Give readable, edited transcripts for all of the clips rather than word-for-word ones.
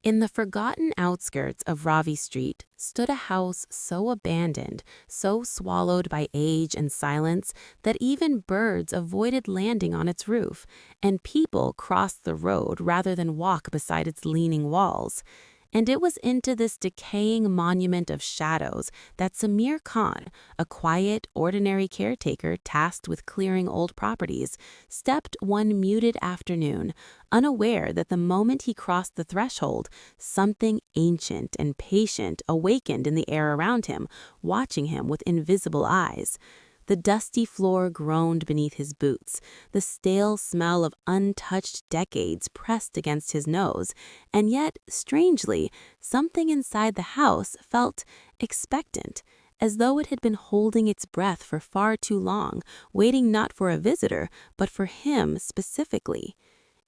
In the forgotten outskirts of Ravi Street stood a house so abandoned, so swallowed by age and silence, that even birds avoided landing on its roof, and people crossed the road rather than walk beside its leaning walls. And it was into this decaying monument of shadows that Samir Khan, a quiet, ordinary caretaker tasked with clearing old properties, stepped one muted afternoon, unaware that the moment he crossed the threshold, something ancient and patient awakened in the air around him, watching him with invisible eyes. The dusty floor groaned beneath his boots, the stale smell of untouched decades pressed against his nose, and yet, strangely, something inside the house felt expectant, as though it had been holding its breath for far too long, waiting not for a visitor, but for him specifically.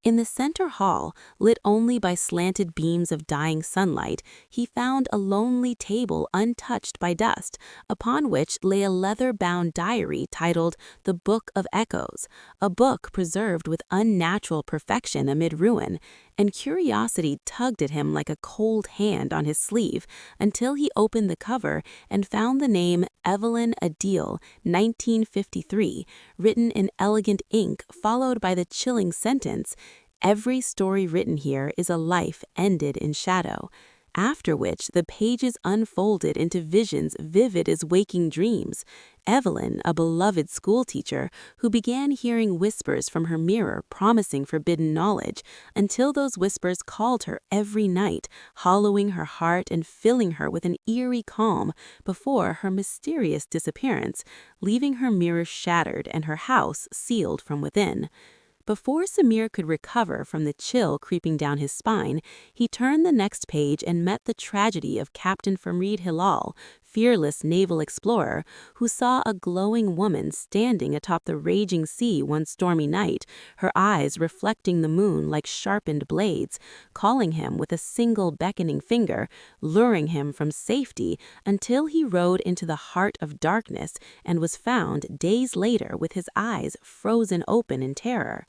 In the center hall, lit only by slanted beams of dying sunlight, he found a lonely table untouched by dust, upon which lay a leather-bound diary titled The Book of Echoes, a book preserved with unnatural perfection amid ruin, and curiosity tugged at him like a cold hand on his sleeve until he opened the cover and found the name Evelyn Adil, 1953, written in elegant ink, followed by the chilling sentence, "Every story written here is a life ended in shadow," after which the pages unfolded into visions vivid as waking dreams. Evelyn, a beloved schoolteacher, who began hearing whispers from her mirror promising forbidden knowledge, until those whispers called her every night, hollowing her heart and filling her with an eerie calm before her mysterious disappearance, leaving her mirror shattered and her house sealed from within. Before Samir could recover from the chill creeping down his spine, he turned the next page and met the tragedy of Captain Farid Hilal, fearless naval explorer, who saw a glowing woman standing atop the raging sea one stormy night, her eyes reflecting the moon like sharpened blades, calling him with a single beckoning finger, luring him from safety until he rode into the heart of darkness and was found days later with his eyes frozen open in terror.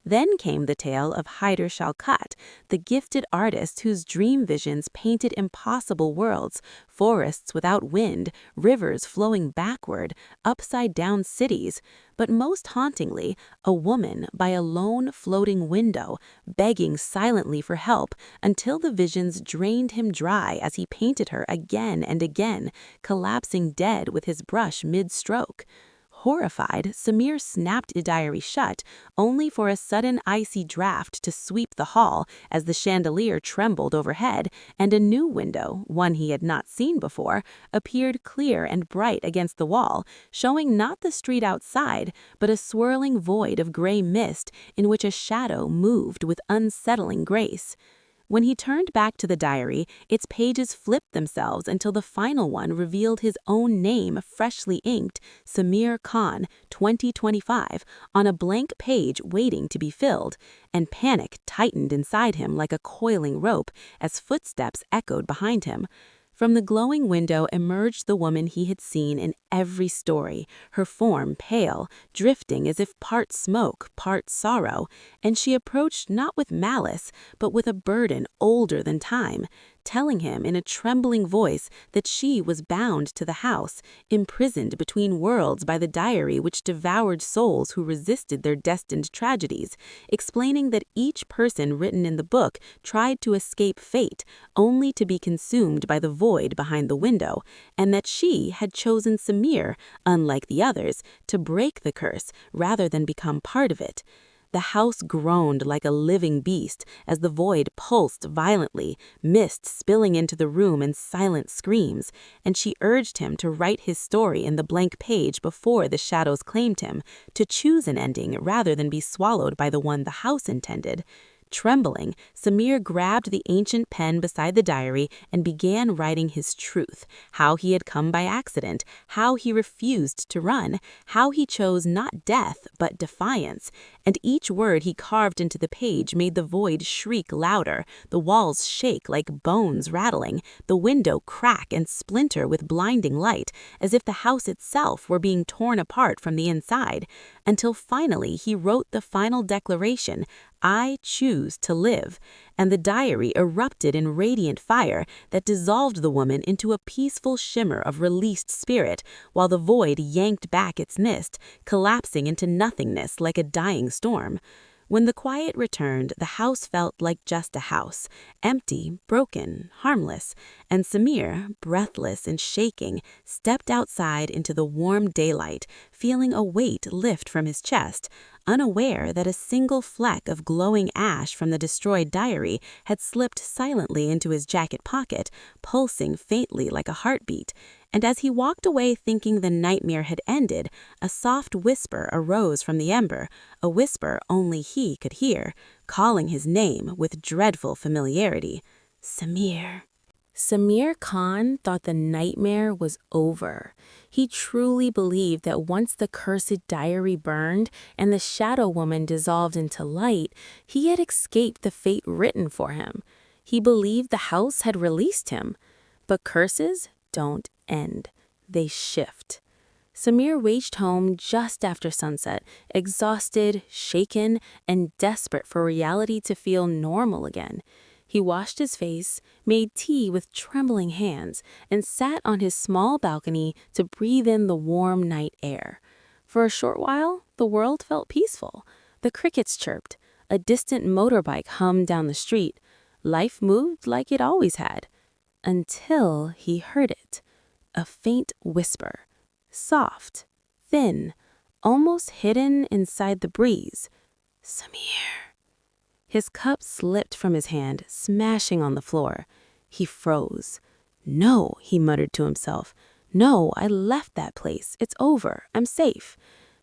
Then came the tale of Haider Shalkat, the gifted artist whose dream visions painted impossible worlds, forests without wind, rivers flowing backward, upside-down cities, but most hauntingly, a woman by a lone floating window, begging silently for help until the visions drained him dry as he painted her again and again, collapsing dead with his brush mid-stroke. Horrified, Samir snapped the diary shut, only for a sudden icy draft to sweep the hall as the chandelier trembled overhead, and a new window, one he had not seen before, appeared clear and bright against the wall, showing not the street outside, but a swirling void of gray mist in which a shadow moved with unsettling grace. When he turned back to the diary, its pages flipped themselves until the final one revealed his own name freshly inked, Samir Khan, 2025, on a blank page waiting to be filled, and panic tightened inside him like a coiling rope as footsteps echoed behind him. From the glowing window emerged the woman he had seen in every story, her form pale, drifting as if part smoke, part sorrow, and she approached not with malice, but with a burden older than time, telling him in a trembling voice that she was bound to the house, imprisoned between worlds by the diary which devoured souls who resisted their destined tragedies, explaining that each person written in the book tried to escape fate, only to be consumed by the void behind the window, and that she had chosen Samir, unlike the others, to break the curse rather than become part of it. The house groaned like a living beast as the void pulsed violently, mist spilling into the room in silent screams, and she urged him to write his story in the blank page before the shadows claimed him, to choose an ending rather than be swallowed by the one the house intended. Trembling, Samir grabbed the ancient pen beside the diary and began writing his truth, how he had come by accident, how he refused to run, how he chose not death but defiance, and each word he carved into the page made the void shriek louder, the walls shake like bones rattling, the window crack and splinter with blinding light, as if the house itself were being torn apart from the inside, until finally he wrote the final declaration, "I choose to live," and the diary erupted in radiant fire that dissolved the woman into a peaceful shimmer of released spirit, while the void yanked back its mist, collapsing into nothingness like a dying storm. When the quiet returned, the house felt like just a house, empty, broken, harmless, and Samir, breathless and shaking, stepped outside into the warm daylight, feeling a weight lift from his chest, unaware that a single fleck of glowing ash from the destroyed diary had slipped silently into his jacket pocket, pulsing faintly like a heartbeat. And as he walked away thinking the nightmare had ended, a soft whisper arose from the ember, a whisper only he could hear, calling his name with dreadful familiarity. Samir. Samir Khan thought the nightmare was over. He truly believed that once the cursed diary burned and the shadow woman dissolved into light, he had escaped the fate written for him. He believed the house had released him. But curses don't end. They shift. Samir reached home just after sunset, exhausted, shaken, and desperate for reality to feel normal again. He washed his face, made tea with trembling hands, and sat on his small balcony to breathe in the warm night air. For a short while, the world felt peaceful. The crickets chirped. A distant motorbike hummed down the street. Life moved like it always had. Until he heard it. A faint whisper. Soft, thin, almost hidden inside the breeze. Samir. His cup slipped from his hand, smashing on the floor. He froze. No, he muttered to himself. No, I left that place. It's over. I'm safe.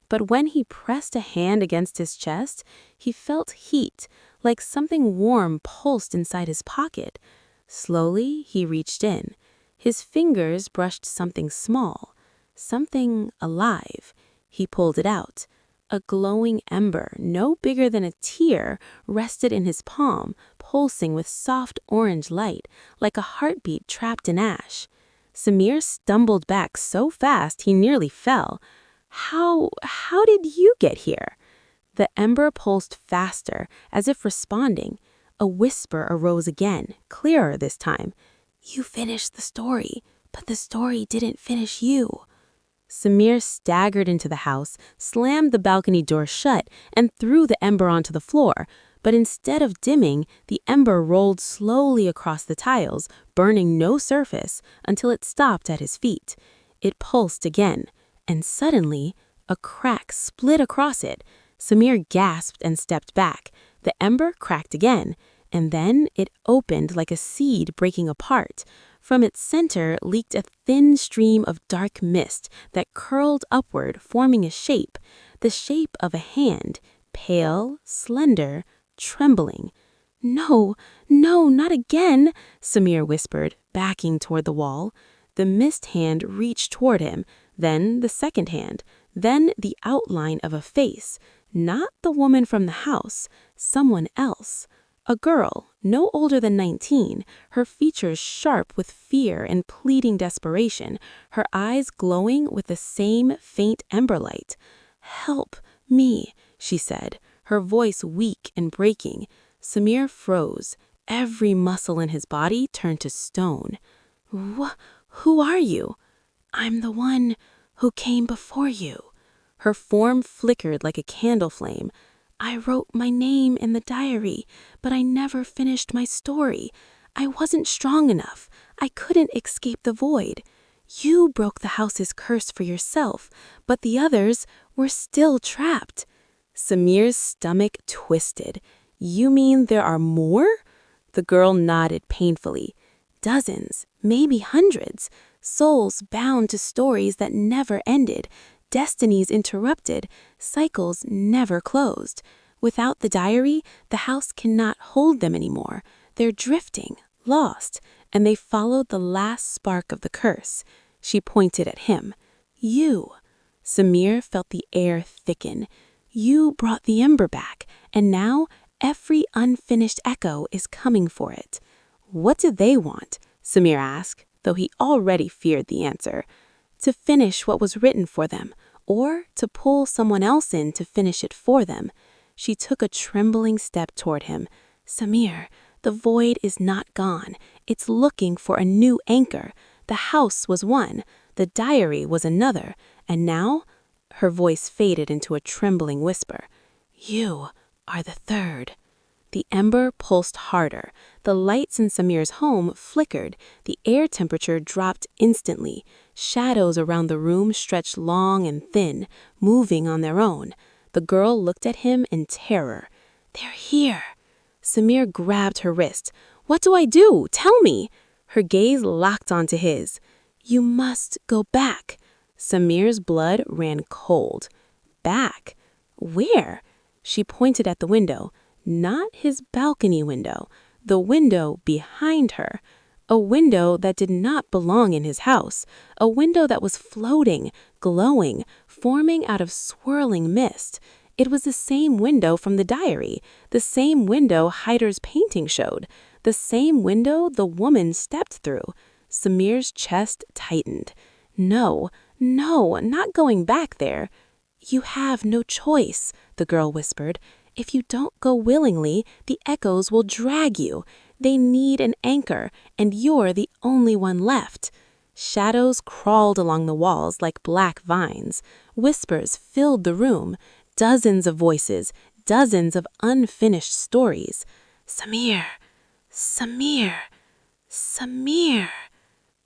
But when he pressed a hand against his chest, he felt heat, like something warm pulsed inside his pocket. Slowly, he reached in. His fingers brushed something small, something alive. He pulled it out. A glowing ember, no bigger than a tear, rested in his palm, pulsing with soft orange light, like a heartbeat trapped in ash. Samir stumbled back so fast he nearly fell. How did you get here? The ember pulsed faster, as if responding. A whisper arose again, clearer this time. You finished the story, but the story didn't finish you. Samir staggered into the house, slammed the balcony door shut, and threw the ember onto the floor. But instead of dimming, the ember rolled slowly across the tiles, burning no surface, until it stopped at his feet. It pulsed again, and suddenly, a crack split across it. Samir gasped and stepped back. The ember cracked again, and then it opened like a seed breaking apart. From its center leaked a thin stream of dark mist that curled upward, forming a shape, the shape of a hand, pale, slender, trembling. No, not again, Samir whispered, backing toward the wall. The mist hand reached toward him, then the second hand, then the outline of a face, not the woman from the house, someone else. A girl, no older than 19, her features sharp with fear and pleading desperation, her eyes glowing with the same faint ember light. Help me, she said, her voice weak and breaking. Samir froze. Every muscle in his body turned to stone. Who are you? I'm the one who came before you. Her form flickered like a candle flame. I wrote my name in the diary, but I never finished my story. I wasn't strong enough. I couldn't escape the void. You broke the house's curse for yourself, but the others were still trapped. Samir's stomach twisted. You mean there are more? The girl nodded painfully. Dozens, maybe hundreds. Souls bound to stories that never ended. Destinies interrupted, cycles never closed. Without the diary, the house cannot hold them anymore. They're drifting, lost, and they followed the last spark of the curse. She pointed at him. You. Samir felt the air thicken. You brought the ember back, and now every unfinished echo is coming for it. What do they want? Samir asked, though he already feared the answer. To finish what was written for them, or to pull someone else in to finish it for them. She took a trembling step toward him. Samir, The void is not gone. It's looking for a new anchor. The house was one, the diary was another, and now, her voice faded into a trembling whisper, you are the third. The ember pulsed harder. The lights in Samir's home flickered. The air temperature dropped instantly. Shadows around the room stretched long and thin, moving on their own. The girl looked at him in terror. They're here. Samir grabbed her wrist. What do I do? Tell me. Her gaze locked onto his. You must go back. Samir's blood ran cold. Back? Where? She pointed at the window. Not his balcony window, the window behind her. A window that did not belong in his house. A window that was floating, glowing, forming out of swirling mist. It was the same window from the diary, the same window Hyder's painting showed, the same window the woman stepped through. Samir's chest tightened. No, not going back there. You have no choice, the girl whispered. If you don't go willingly, the echoes will drag you. They need an anchor, and you're the only one left. Shadows crawled along the walls like black vines. Whispers filled the room. Dozens of voices, dozens of unfinished stories. Samir, Samir, Samir.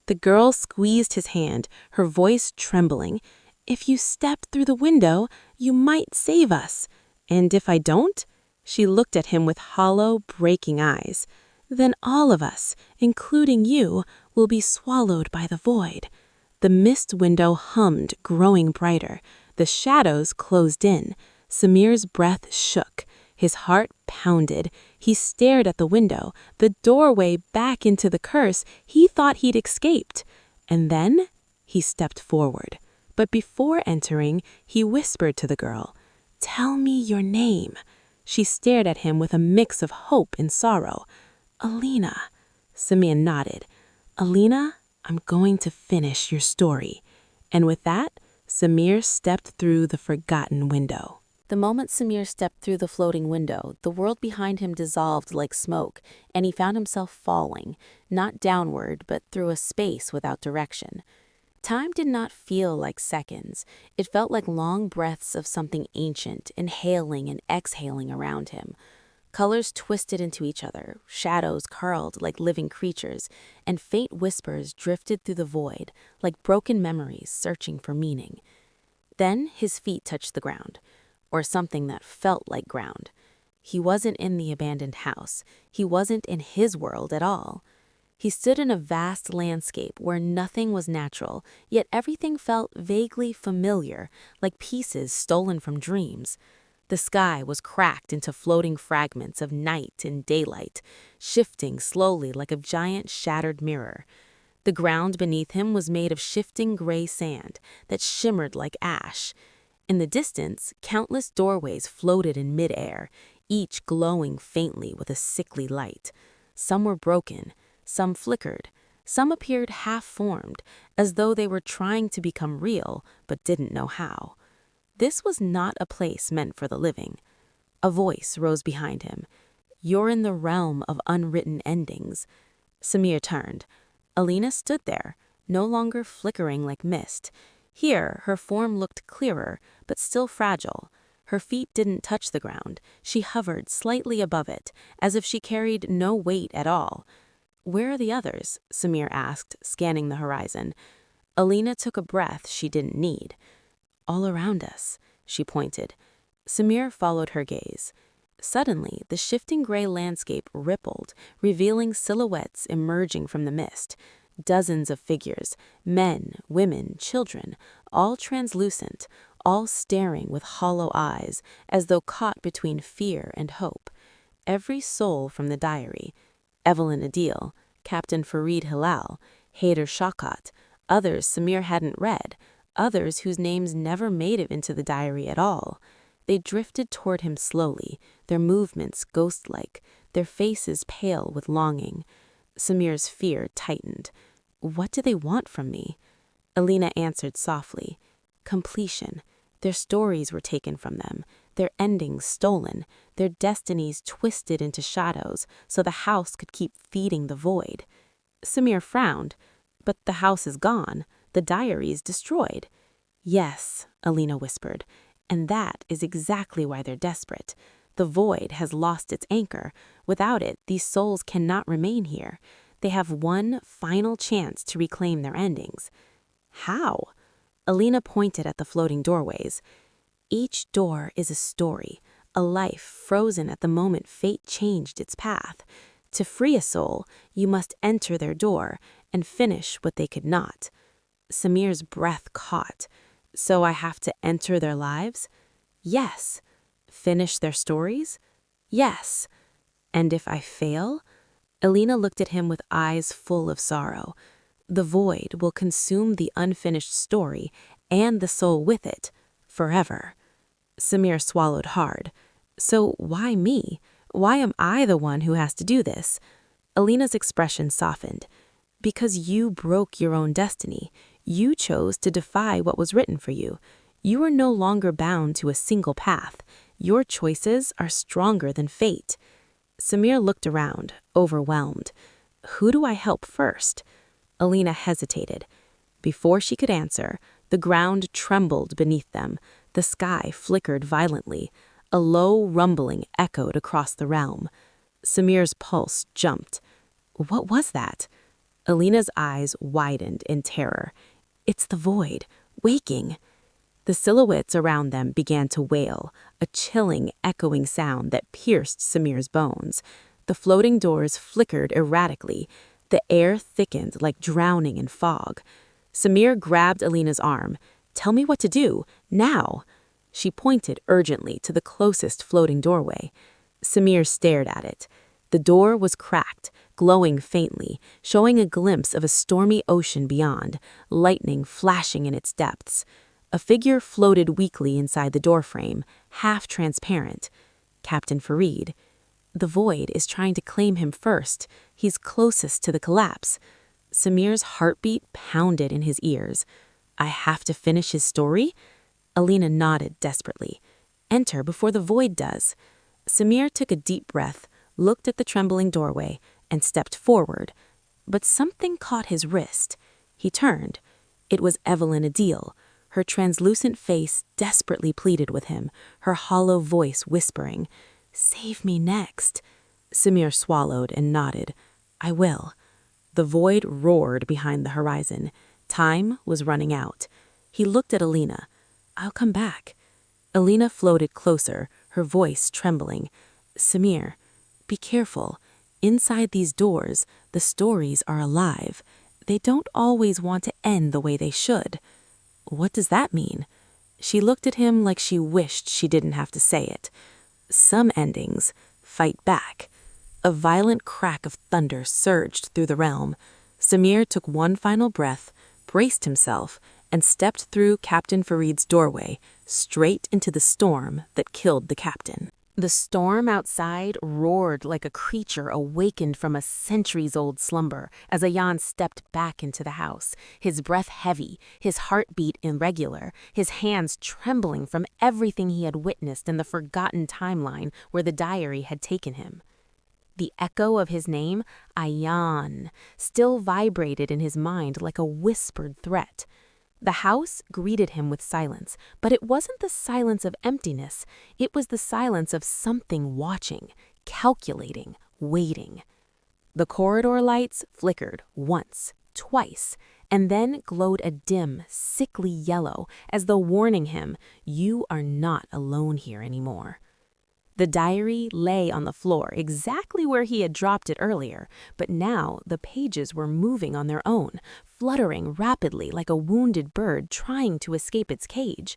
The girl squeezed his hand, her voice trembling. If you step through the window, you might save us. And if I don't? She looked at him with hollow, breaking eyes. Then all of us, including you, will be swallowed by the void. The mist window hummed, growing brighter. The shadows closed in. Samir's breath shook. His heart pounded. He stared at the window, the doorway back into the curse he thought he'd escaped. And then he stepped forward. But before entering, he whispered to the girl, Tell me your name. She stared at him with a mix of hope and sorrow. Alina. Samir nodded. Alina, I'm going to finish your story. And with that, Samir stepped through the forgotten window. The moment Samir stepped through the floating window, the world behind him dissolved like smoke, and he found himself falling, not downward, but through a space without direction. Time did not feel like seconds. It felt like long breaths of something ancient, inhaling and exhaling around him. Colors twisted into each other, shadows curled like living creatures, and faint whispers drifted through the void, like broken memories searching for meaning. Then his feet touched the ground, or something that felt like ground. He wasn't in the abandoned house. He wasn't in his world at all. He stood in a vast landscape where nothing was natural, yet everything felt vaguely familiar, like pieces stolen from dreams. The sky was cracked into floating fragments of night and daylight, shifting slowly like a giant shattered mirror. The ground beneath him was made of shifting gray sand that shimmered like ash. In the distance, countless doorways floated in midair, each glowing faintly with a sickly light. Some were broken, some flickered, some appeared half-formed, as though they were trying to become real but didn't know how. This was not a place meant for the living. A voice rose behind him. You're in the realm of unwritten endings. Samir turned. Alina stood there, no longer flickering like mist. Here, her form looked clearer, but still fragile. Her feet didn't touch the ground. She hovered slightly above it, as if she carried no weight at all. Where are the others? Samir asked, scanning the horizon. Alina took a breath she didn't need. All around us, she pointed. Samir followed her gaze. Suddenly, the shifting gray landscape rippled, revealing silhouettes emerging from the mist. Dozens of figures, men, women, children, all translucent, all staring with hollow eyes, as though caught between fear and hope. Every soul from the diary, Evelyn Adil, Captain Farid Hilal, Haider Shaukat, others Samir hadn't read, others whose names never made it into the diary at all. They drifted toward him slowly, their movements ghost-like, their faces pale with longing. Samir's fear tightened. What do they want from me? Alina answered softly. Completion. Their stories were taken from them. their endings stolen, their destinies twisted into shadows so the house could keep feeding the void. Samir frowned. But the house is gone, the diaries destroyed. Yes, Alina whispered, and that is exactly why they're desperate. The void has lost its anchor. Without it, these souls cannot remain here. They have one final chance to reclaim their endings. How? Alina pointed at the floating doorways. Each door is a story, a life frozen at the moment fate changed its path. To free a soul, you must enter their door and finish what they could not. Samir's breath caught. So I have to enter their lives? Yes. Finish their stories? Yes. And if I fail? Alina looked at him with eyes full of sorrow. The void will consume the unfinished story and the soul with it, forever. Samir swallowed hard. So why me? Why am I the one who has to do this? Alina's expression softened. Because you broke your own destiny. You chose to defy what was written for you. You are no longer bound to a single path. Your choices are stronger than fate. Samir looked around, overwhelmed. Who do I help first? Alina hesitated. Before she could answer, the ground trembled beneath them. The sky flickered violently. A low rumbling echoed across the realm. Samir's pulse jumped. What was that? Alina's eyes widened in terror. It's the void, waking. The silhouettes around them began to wail, a chilling, echoing sound that pierced Samir's bones. The floating doors flickered erratically. The air thickened like drowning in fog. Samir grabbed Alina's arm. Tell me what to do, now. She pointed urgently to the closest floating doorway. Samir stared at it. The door was cracked, glowing faintly, showing a glimpse of a stormy ocean beyond, lightning flashing in its depths. A figure floated weakly inside the doorframe, half transparent. Captain Farid. The void is trying to claim him first. He's closest to the collapse. Samir's heartbeat pounded in his ears. I have to finish his story? Alina nodded desperately. Enter before the void does. Samir took a deep breath, looked at the trembling doorway, and stepped forward. But something caught his wrist. He turned. It was Evelyn Adil. Her translucent face desperately pleaded with him, her hollow voice whispering, Save me next. Samir swallowed and nodded. I will. The void roared behind the horizon. Time was running out. He looked at Alina. I'll come back. Alina floated closer, her voice trembling. Samir, be careful. Inside these doors, the stories are alive. They don't always want to end the way they should. What does that mean? She looked at him like she wished she didn't have to say it. Some endings fight back. A violent crack of thunder surged through the realm. Samir took one final breath, braced himself, and stepped through Captain Farid's doorway, straight into the storm that killed the captain. The storm outside roared like a creature awakened from a centuries-old slumber as Ayan stepped back into the house, his breath heavy, his heartbeat irregular, his hands trembling from everything he had witnessed in the forgotten timeline where the diary had taken him. The echo of his name, Ayan, still vibrated in his mind like a whispered threat. The house greeted him with silence, but it wasn't the silence of emptiness. It was the silence of something watching, calculating, waiting. The corridor lights flickered once, twice, and then glowed a dim, sickly yellow, as though warning him, you are not alone here anymore. The diary lay on the floor exactly where he had dropped it earlier, but now the pages were moving on their own, fluttering rapidly like a wounded bird trying to escape its cage.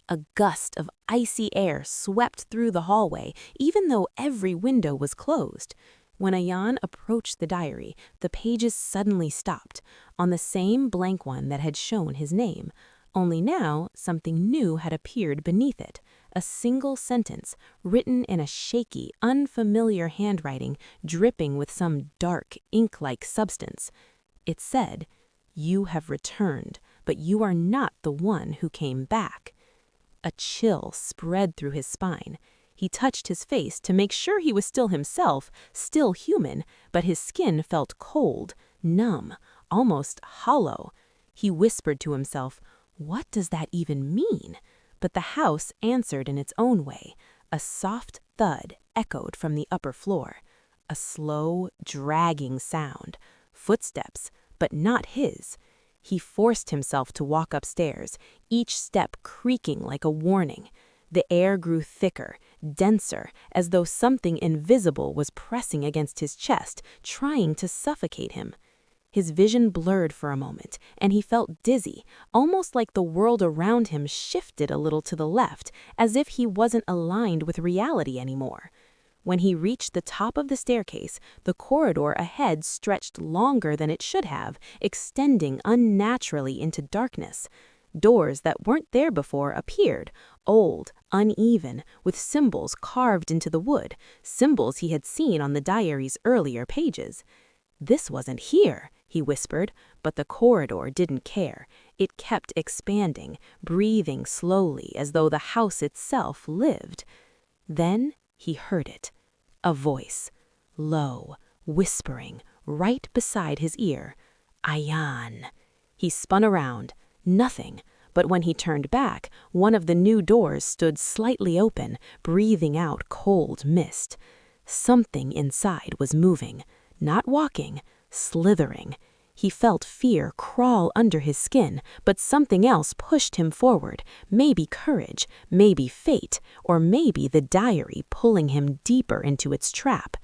A gust of icy air swept through the hallway, even though every window was closed. When Ayan approached the diary, the pages suddenly stopped, on the same blank one that had shown his name. Only now something new had appeared beneath it. A single sentence, written in a shaky, unfamiliar handwriting, dripping with some dark, ink-like substance. It said, You have returned, but you are not the one who came back. A chill spread through his spine. He touched his face to make sure he was still himself, still human, but his skin felt cold, numb, almost hollow. He whispered to himself, "What does that even mean?" But the house answered in its own way. A soft thud echoed from the upper floor. A slow, dragging sound. Footsteps, but not his. He forced himself to walk upstairs, each step creaking like a warning. The air grew thicker, denser, as though something invisible was pressing against his chest, trying to suffocate him. His vision blurred for a moment, and he felt dizzy, almost like the world around him shifted a little to the left, as if he wasn't aligned with reality anymore. When he reached the top of the staircase, the corridor ahead stretched longer than it should have, extending unnaturally into darkness. Doors that weren't there before appeared, old, uneven, with symbols carved into the wood, symbols he had seen on the diary's earlier pages. "This wasn't here," he whispered, but the corridor didn't care. It kept expanding, breathing slowly as though the house itself lived. Then he heard it. A voice, low, whispering, right beside his ear. "Ayan." He spun around. Nothing. But when he turned back, one of the new doors stood slightly open, breathing out cold mist. Something inside was moving. Not walking, slithering. He felt fear crawl under his skin, but something else pushed him forward. Maybe courage, maybe fate, or maybe the diary pulling him deeper into its trap.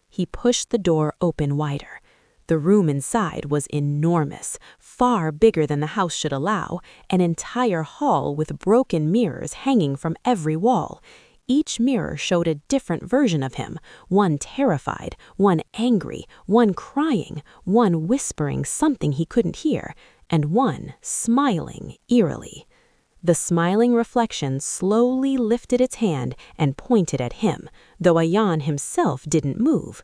He pushed the door open wider. The room inside was enormous, far bigger than the house should allow, an entire hall with broken mirrors hanging from every wall. Each mirror showed a different version of him, one terrified, one angry, one crying, one whispering something he couldn't hear, and one smiling eerily. The smiling reflection slowly lifted its hand and pointed at him, though Ayan himself didn't move.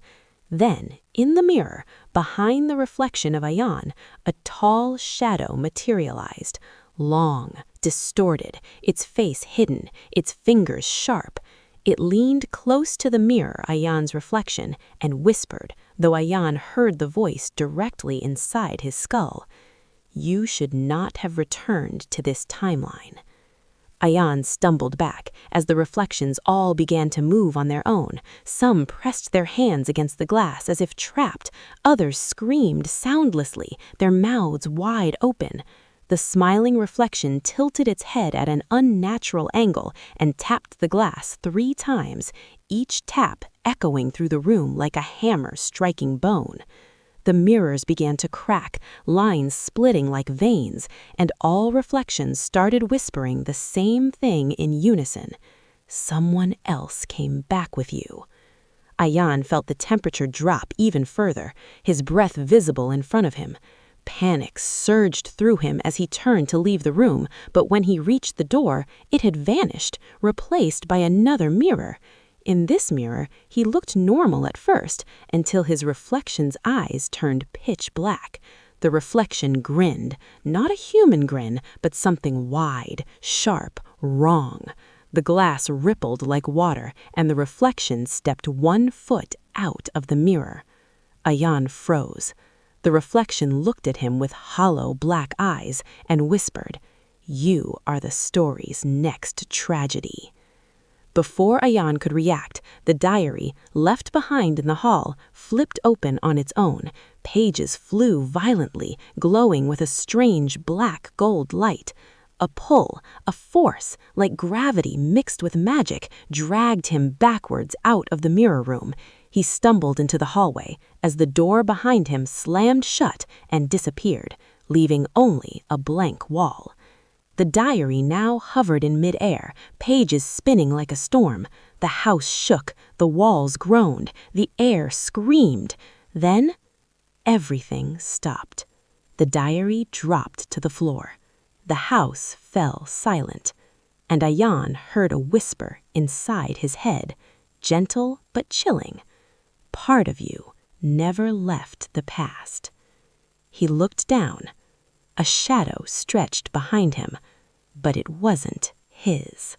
Then, in the mirror, behind the reflection of Ayan, a tall shadow materialized. Long, distorted, its face hidden, its fingers sharp. It leaned close to the mirror, Ayan's reflection, and whispered, though Ayan heard the voice directly inside his skull. "You should not have returned to this timeline." Ayan stumbled back as the reflections all began to move on their own. Some pressed their hands against the glass as if trapped. Others screamed soundlessly, their mouths wide open. The smiling reflection tilted its head at an unnatural angle and tapped the glass 3 times, each tap echoing through the room like a hammer striking bone. The mirrors began to crack, lines splitting like veins, and all reflections started whispering the same thing in unison. "Someone else came back with you." Ayan felt the temperature drop even further, his breath visible in front of him. Panic surged through him as he turned to leave the room, but when he reached the door, it had vanished, replaced by another mirror. In this mirror, he looked normal at first, until his reflection's eyes turned pitch black. The reflection grinned, not a human grin, but something wide, sharp, wrong. The glass rippled like water, and the reflection stepped 1 foot out of the mirror. Ayan froze. The reflection looked at him with hollow black eyes and whispered, "You are the story's next tragedy." Before Ayan could react, the diary, left behind in the hall, flipped open on its own. Pages flew violently, glowing with a strange black gold light. A pull, a force, like gravity mixed with magic, dragged him backwards out of the mirror room. He stumbled into the hallway as the door behind him slammed shut and disappeared, leaving only a blank wall. The diary now hovered in midair, pages spinning like a storm. The house shook, the walls groaned, the air screamed. Then, everything stopped. The diary dropped to the floor. The house fell silent, and Ayan heard a whisper inside his head, gentle but chilling. "Part of you never left the past." He looked down. A shadow stretched behind him, but it wasn't his.